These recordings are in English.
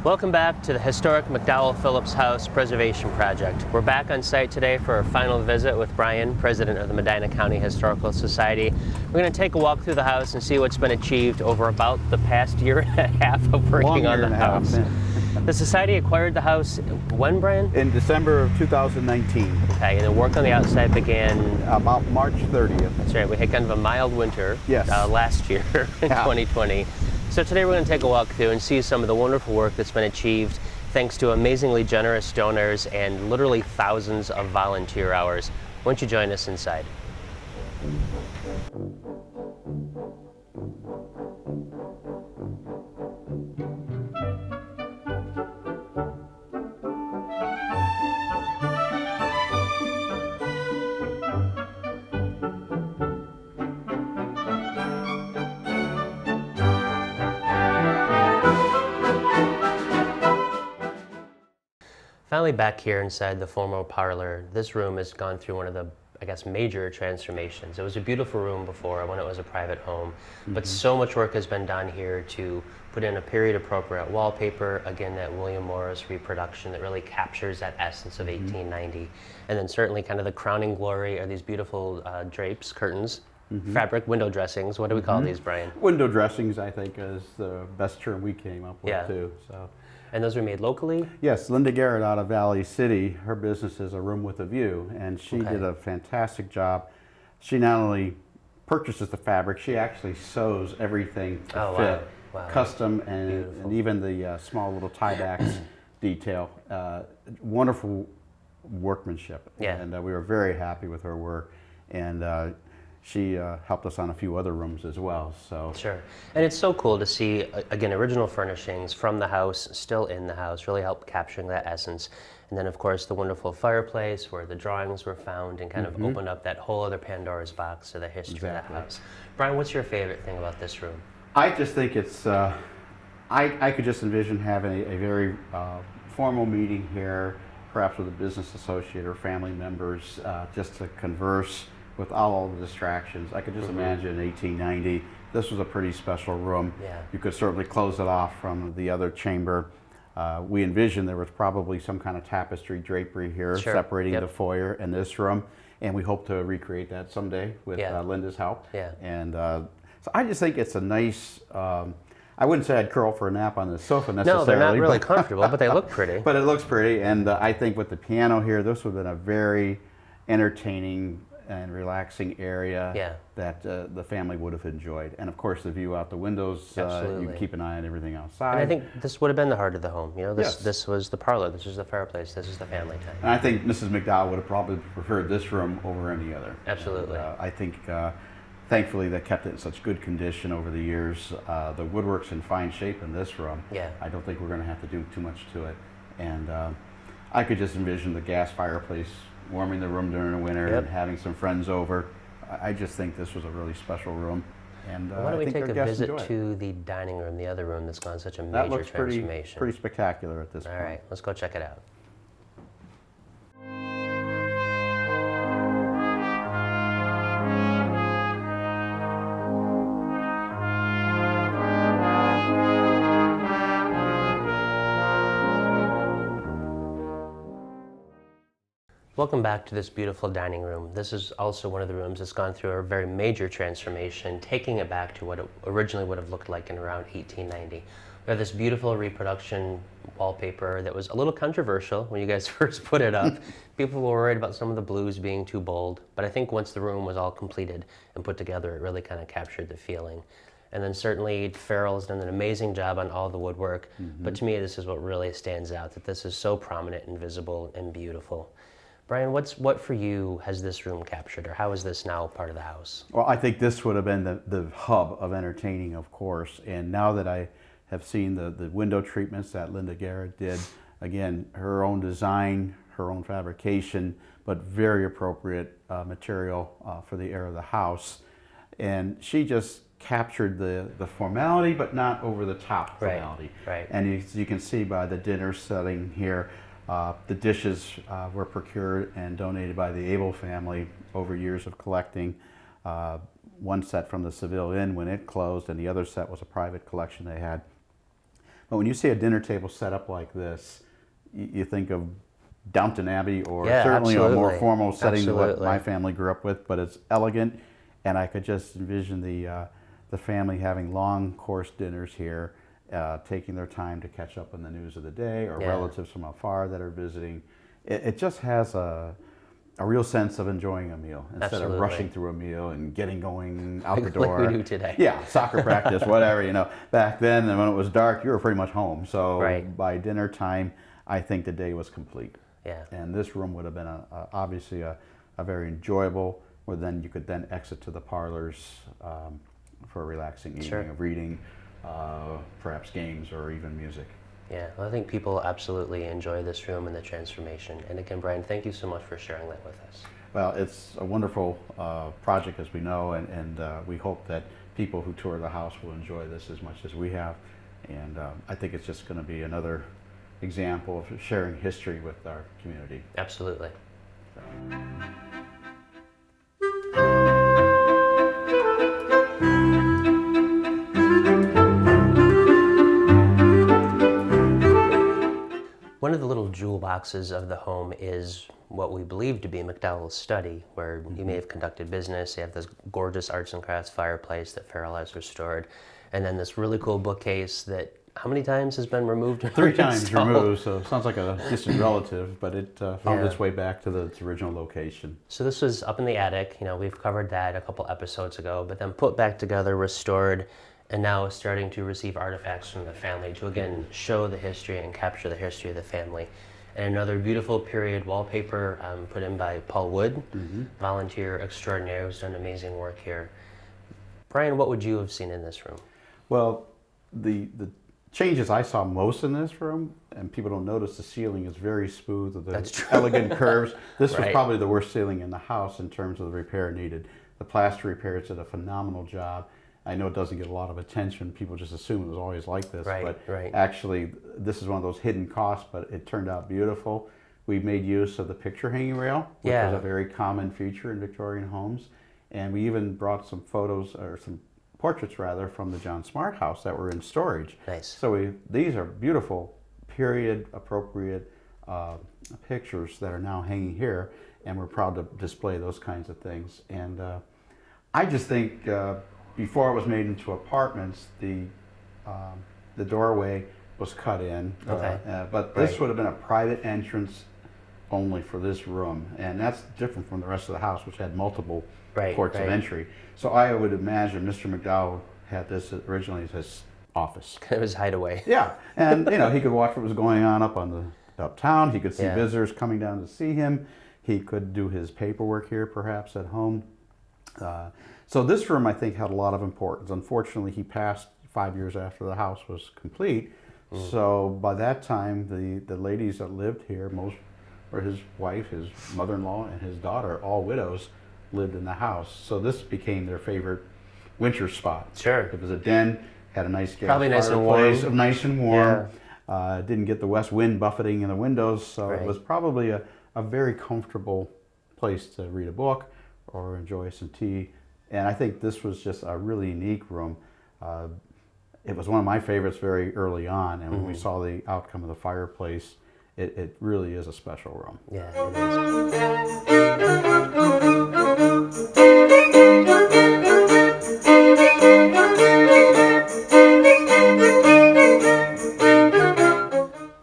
Welcome back to the historic McDowell-Phillips House Preservation Project. We're back on site today for our final visit with Brian, president of the Medina County Historical Society. We're going to take a walk through the house and see what's been achieved over about the past year and a half of working on the house. The Society acquired the house when, Brian? In December of 2019. Okay, and the work on the outside began? About March 30th. That's right, we had kind of a mild winter last year in 2020. So today we're going to take a walk through and see some of the wonderful work that's been achieved thanks to amazingly generous donors and literally thousands of volunteer hours. Why don't you join us inside? Finally back here inside the formal parlor, this room has gone through one of the, major transformations. It was a beautiful room before when it was a private home, but so much work has been done here to put in a period appropriate wallpaper, again that William Morris reproduction that really captures that essence of 1890. And then certainly kind of the crowning glory are these beautiful drapes, curtains, fabric window dressings. What do we call these, Brian? Window dressings, I think, is the best term we came up with too. So. And those were made locally? Yes, Linda Garrett out of Valley City. Her business is A Room with a View, and she did a fantastic job. She not only purchases the fabric, she actually sews everything to fit, custom, and even the small little tiebacks detail. Wonderful workmanship, and we were very happy with her work. And she helped us on a few other rooms as well. So sure, and it's so cool to see again original furnishings from the house, still in the house, really help capturing that essence. And then of course the wonderful fireplace where the drawings were found and kind of opened up that whole other Pandora's box to the history of that house. Brian, what's your favorite thing about this room? I just think it's I could just envision having a very formal meeting here, perhaps with a business associate or family members, just to converse with all the distractions. I could just imagine in 1890, this was a pretty special room. You could certainly close it off from the other chamber. We envisioned there was probably some kind of tapestry drapery here separating the foyer and this room, and we hope to recreate that someday with Linda's help. And so I just think it's a nice, I wouldn't say I'd curl for a nap on the sofa necessarily. No, they're not really comfortable, but they look pretty. But it looks pretty, and I think with the piano here, this would have been a very entertaining and relaxing area that the family would have enjoyed. And of course the view out the windows, you can keep an eye on everything outside. And I think this would have been the heart of the home. You know, this was the parlor, this was the fireplace, this is the family time. And I think Mrs. McDowell would have probably preferred this room over any other. Absolutely. And, I think thankfully they kept it in such good condition over the years. The woodwork's in fine shape in this room. I don't think we're going to have to do too much to it. And I could just envision the gas fireplace warming the room during the winter and having some friends over. I just think this was a really special room. And why don't we take a visit to the dining room, the other room that's gone such a major transformation. That looks pretty spectacular at this point. All right, let's go check it out. Welcome back to this beautiful dining room. This is also one of the rooms that's gone through a very major transformation, taking it back to what it originally would have looked like in around 1890. We have this beautiful reproduction wallpaper that was a little controversial when you guys first put it up. People were worried about some of the blues being too bold, but I think once the room was all completed and put together, it really kind of captured the feeling. And then certainly Farrell's done an amazing job on all the woodwork, but to me this is what really stands out, that this is so prominent and visible and beautiful. Brian, what for you has this room captured, or how is this now part of the house? Well, I think this would have been the hub of entertaining, of course. And now that I have seen the window treatments that Linda Garrett did, again, her own design, her own fabrication, but very appropriate material for the era of the house. And she just captured the formality, but not over the top formality. And you can see by the dinner setting here, the dishes were procured and donated by the Abel family over years of collecting. One set from the Seville Inn when it closed, and the other set was a private collection they had. But when you see a dinner table set up like this, you think of Downton Abbey, or Yeah, certainly a more absolutely. formal setting than what Absolutely. my family grew up with. But it's elegant, and I could just envision the family having long course dinners here, taking their time to catch up on the news of the day, or Yeah. relatives from afar that are visiting. It just has a real sense of enjoying a meal instead Absolutely. of rushing through a meal and getting going out the Like door. we do today. Yeah, soccer practice, whatever. Back then, and when it was dark, you were pretty much home. So Right. by dinner time, I think the day was complete. Yeah. And this room would have been obviously a very enjoyable, where then you could then exit to the parlors for a relaxing evening Sure. of reading, perhaps games, or even music. Yeah, well, I think people absolutely enjoy this room and the transformation. And again, Brian, thank you so much for sharing that with us. Well, it's a wonderful project, as we know, and we hope that people who tour the house will enjoy this as much as we have. And I think it's just going to be another example of sharing history with our community. Absolutely. One of the little jewel boxes of the home is what we believe to be McDowell's study, where he may have conducted business. They have this gorgeous arts and crafts fireplace that Farrell has restored, and then this really cool bookcase that how many times has been removed? 3 times installed? removed, so it sounds like a distant relative, but it found Yeah. its way back to its original location. So this was up in the attic. We've covered that a couple episodes ago, but then put back together, restored, and now is starting to receive artifacts from the family to again show the history and capture the history of the family. And another beautiful period wallpaper put in by Paul Wood, volunteer extraordinaire who's done amazing work here. Brian, what would you have seen in this room? Well, the changes I saw most in this room, and people don't notice, the ceiling is very smooth with That's the true. elegant curves. This was Right. probably the worst ceiling in the house in terms of the repair needed. The plaster repairs did a phenomenal job. I know it doesn't get a lot of attention. People just assume it was always like this, Right, but right. actually this is one of those hidden costs, but it turned out beautiful. We made use of the picture hanging rail, which Yeah. is a very common feature in Victorian homes. And we even brought some photos, or some portraits rather, from the John Smart house that were in storage. Nice. So these are beautiful, period appropriate pictures that are now hanging here, and we're proud to display those kinds of things. And I just think before it was made into apartments, the doorway was cut in, Okay. but this Right. would have been a private entrance only for this room, and that's different from the rest of the house, which had multiple Right, ports of right. entry. So I would imagine Mr. McDowell had this originally as his office. It was hideaway. Yeah, and he could watch what was going on up on the uptown. He could see Yeah. visitors coming down to see him. He could do his paperwork here, perhaps at home. So this room, I think, had a lot of importance. Unfortunately, he passed 5 years after the house was complete. So by that time, the ladies that lived here, most were his wife, his mother-in-law, and his daughter, all widows, lived in the house. So this became their favorite winter spot. Sure. It was a den, had a nice gas Probably nice and fireplace, warm. nice and warm. Didn't get the west wind buffeting in the windows, so Right. it was probably a very comfortable place to read a book or enjoy some tea. And I think this was just a really unique room. It was one of my favorites very early on, and when we saw the outcome of the fireplace, it really is a special room. Yeah, it is.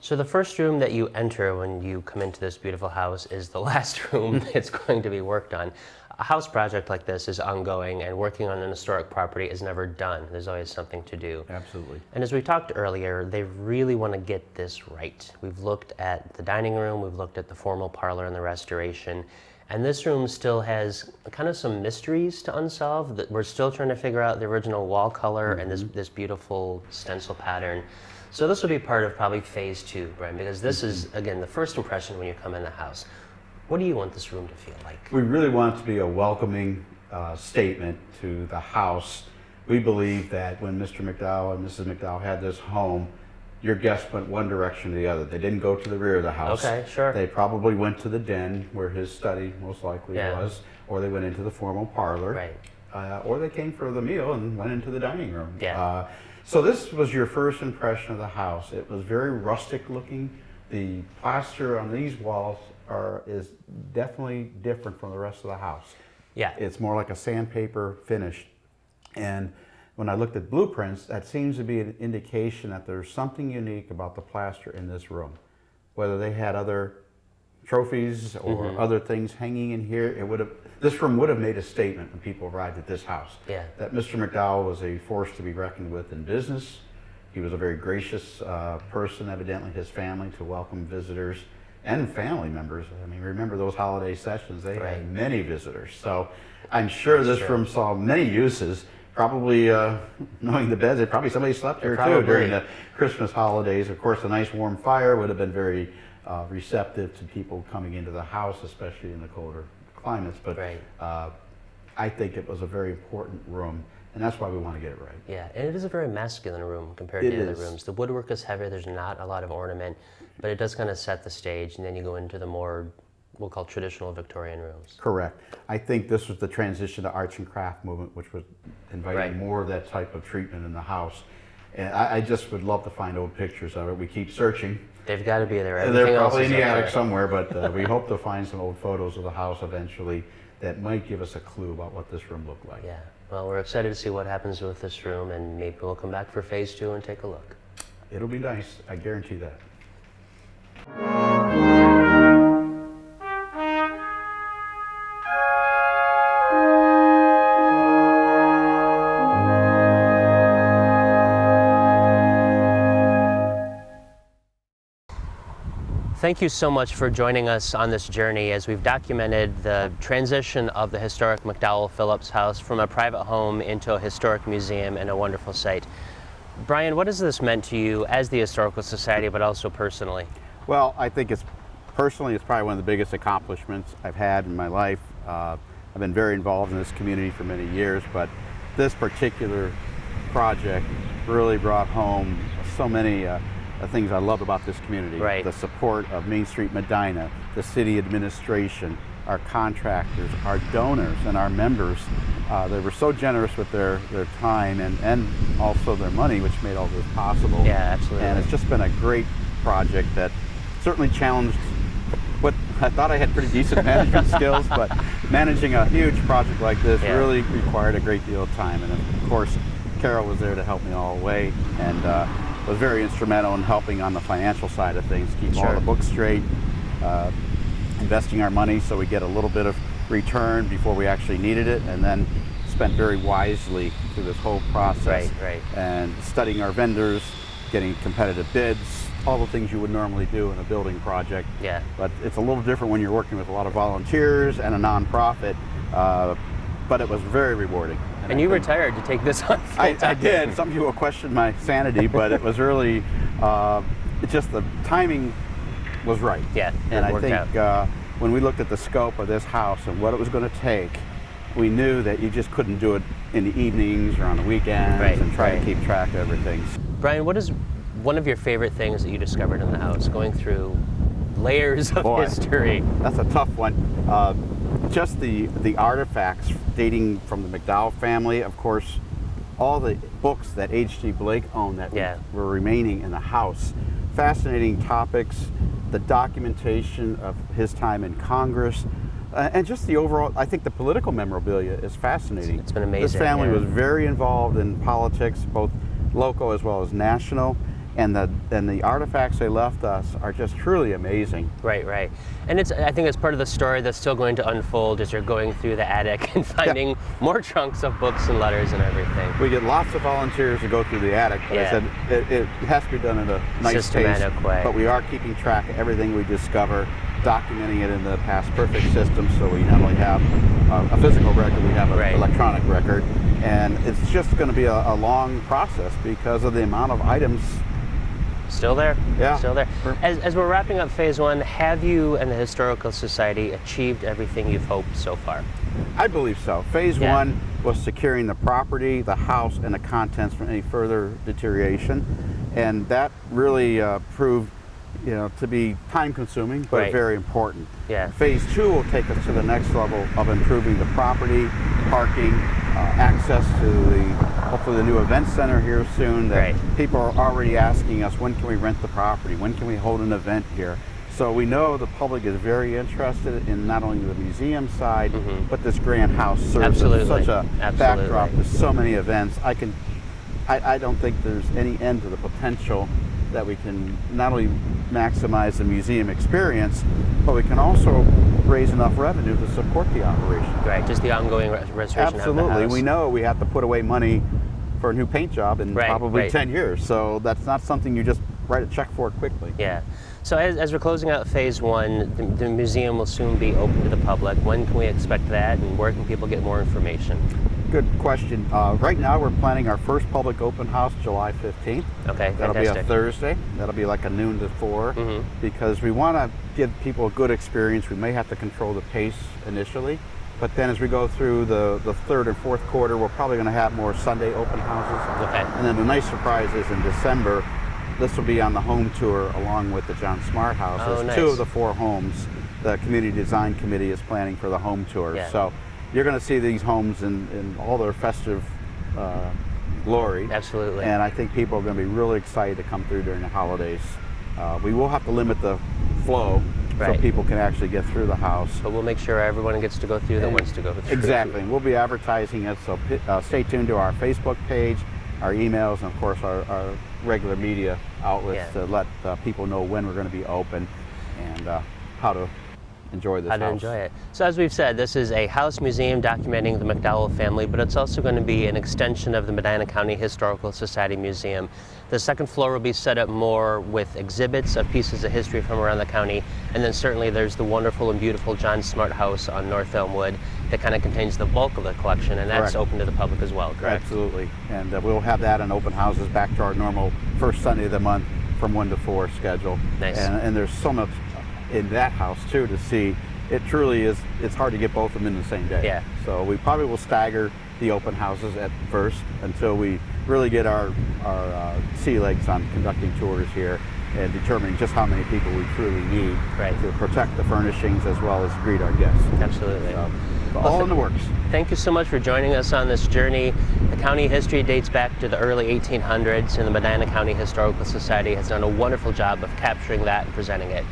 So the first room that you enter when you come into this beautiful house is the last room that's going to be worked on. A house project like this is ongoing, and working on an historic property is never done. There's always something to do. Absolutely. And as we talked earlier, they really want to get this right. We've looked at the dining room, we've looked at the formal parlor and the restoration, and this room still has kind of some mysteries to unsolve. That we're still trying to figure out the original wall color and this beautiful stencil pattern. So this will be part of probably phase 2, Brian, because this is, again, the first impression when you come in the house. What do you want this room to feel like? We really want it to be a welcoming statement to the house. We believe that when Mr. McDowell and Mrs. McDowell had this home, your guests went one direction or the other. They didn't go to the rear of the house. Okay, sure. They probably went to the den where his study most likely Yeah. was, or they went into the formal parlor. Right. Or they came for the meal and went into the dining room. Yeah. So this was your first impression of the house. It was very rustic looking. The plaster on these walls is definitely different from the rest of the house. Yeah. It's more like a sandpaper finish. And when I looked at blueprints, that seems to be an indication that there's something unique about the plaster in this room. Whether they had other trophies or other things hanging in here, this room would have made a statement when people arrived at this house. Yeah. That Mr. McDowell was a force to be reckoned with in business. He was a very gracious person, evidently his family, to welcome visitors and family members. I mean, remember those holiday sessions, they had many visitors. So I'm sure this room saw many uses. Probably, knowing the beds, somebody slept here too during the Christmas holidays. Of course, a nice warm fire would have been very receptive to people coming into the house, especially in the colder climates. But I think it was a very important room, and that's why we want to get it right. Yeah, and it is a very masculine room compared to the other rooms. The woodwork is heavy, there's not a lot of ornament, but it does kind of set the stage, and then you go into the more, we'll call traditional Victorian rooms. Correct. I think this was the transition to arts and craft movement, which was inviting more of that type of treatment in the house. And I just would love to find old pictures of it. We keep searching. They've got to be there. They're probably in the attic somewhere, but we hope to find some old photos of the house eventually that might give us a clue about what this room looked like. Yeah. Well, we're excited to see what happens with this room, and maybe we'll come back for phase 2 and take a look. It'll be nice. I guarantee that. Thank you so much for joining us on this journey as we've documented the transition of the historic McDowell-Phillips house from a private home into a historic museum and a wonderful site. Brian, what has this meant to you as the Historical Society, but also personally? Well, I think personally, it's probably one of the biggest accomplishments I've had in my life. I've been very involved in this community for many years, but this particular project really brought home so many things I love about this community. Right. The support of Main Street Medina, the city administration, our contractors, our donors, and our members. They were so generous with their time and also their money, which made all this possible. Yeah, absolutely. And it's just been a great project that certainly challenged what I thought I had pretty decent management skills, but managing a huge project like this really required a great deal of time. And of course, Carol was there to help me all the way, and was very instrumental in helping on the financial side of things, keep all the books straight, investing our money so we get a little bit of return before we actually needed it, and then spent very wisely through this whole process. And studying our vendors, getting competitive bids, all the things you would normally do in a building project. Yeah. But it's a little different when you're working with a lot of volunteers and a nonprofit, but it was very rewarding. And you retired to take this on full time. I did. Some people questioned my sanity, but it was really, just the timing was right. Yeah, and I think when we looked at the scope of this house and what it was going to take, we knew that you just couldn't do it in the evenings or on the weekends and try to keep track of everything. Brian, what is one of your favorite things that you discovered in the house, going through layers of history? That's a tough one. Just the artifacts dating from the McDowell family, of course, all the books that H.G. Blake owned that were remaining in the house. Fascinating topics, the documentation of his time in Congress, and just the overall, I think the political memorabilia is fascinating. It's been amazing. This family was very involved in politics, both local as well as national. And the artifacts they left us are just truly amazing. Right. And I think it's part of the story that's still going to unfold as you're going through the attic and finding more trunks of books and letters and everything. We get lots of volunteers to go through the attic, but I said it has to be done in a nice systematic way. But we are keeping track of everything we discover, documenting it in the Past Perfect system, so we not only have a physical record, we have an electronic record. And it's just going to be a long process because of the amount of items. Still there? Yeah. Still there. As we're wrapping up phase 1, have you and the Historical Society achieved everything you've hoped so far? I believe so. Phase 1 was securing the property, the house, and the contents from any further deterioration. And that really proved to be time-consuming, but very important. Yeah. Phase 2 will take us to the next level of improving the property, parking, access to the hopefully the new event center here soon. That Right. people are already asking us, when can we rent the property? When can we hold an event here? So we know the public is very interested in not only the museum side, but this grand house serves as such a backdrop to so many events. I don't think there's any end to the potential that we can not only maximize the museum experience, but we can also raise enough revenue to support the operation. Right, just the ongoing restoration of the Absolutely. house. We know we have to put away money for a new paint job in probably 10 years. So that's not something you just write a check for quickly. Yeah. So as we're closing out phase one, the museum will soon be open to the public. When can we expect that, and where can people get more information? Good question. Right now we're planning our first public open house July 15th. Okay, That'll be fantastic. a Thursday. That'll be like a noon to 4 because we want to give people a good experience. We may have to control the pace initially, but then as we go through the third and fourth quarter, we're probably going to have more Sunday open houses. Okay. And then the nice surprise is in December, this will be on the home tour along with the John Smart House. Oh, There's nice. 2 of the 4 homes the Community Design Committee is planning for the home tour. Yeah. So you're going to see these homes in all their festive glory. Absolutely. And I think people are going to be really excited to come through during the holidays. We will have to limit the flow so people can actually get through the house. But we'll make sure everyone gets to go through that wants to go through. Exactly. And we'll be advertising it, so stay tuned to our Facebook page, our emails, and of course our regular media outlets to let people know when we're going to be open and how to enjoy this house. How to enjoy it. So as we've said, this is a house museum documenting the McDowell family, but it's also going to be an extension of the Medina County Historical Society Museum. The second floor will be set up more with exhibits of pieces of history from around the county, and then certainly there's the wonderful and beautiful John Smart House on North Elmwood that kind of contains the bulk of the collection, and that's open to the public as well, correct? Absolutely. And we'll have that in open houses back to our normal first Sunday of the month from 1 to 4 schedule. Nice. And there's so much in that house too to see. It truly is, it's hard to get both of them in the same day. Yeah. So we probably will stagger the open houses at first until we really get our sea legs on conducting tours here and determining just how many people we truly need to protect the furnishings as well as greet our guests. Absolutely. So all in the works. Thank you so much for joining us on this journey. The county history dates back to the early 1800s, and the Medina County Historical Society has done a wonderful job of capturing that and presenting it.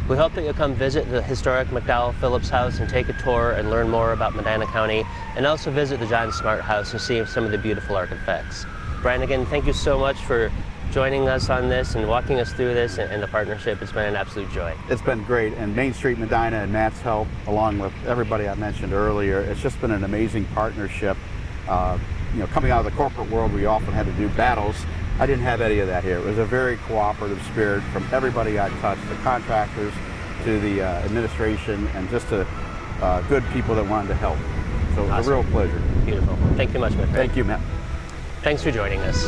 We hope that you'll come visit the historic McDowell-Phillips house and take a tour and learn more about Medina County, and also visit the John Smart House and see some of the beautiful artifacts. Brian, again, thank you so much for joining us on this and walking us through this and the partnership. It's been an absolute joy. It's been great, and Main Street Medina and Matt's help, along with everybody I mentioned earlier, it's just been an amazing partnership. Coming out of the corporate world, we often had to do battles. I didn't have any of that here. It was a very cooperative spirit from everybody I touched, the contractors to the administration, and just to good people that wanted to help. So it was a real pleasure. Beautiful. Thank you much, my friend. Thank you, Matt. Thanks for joining us.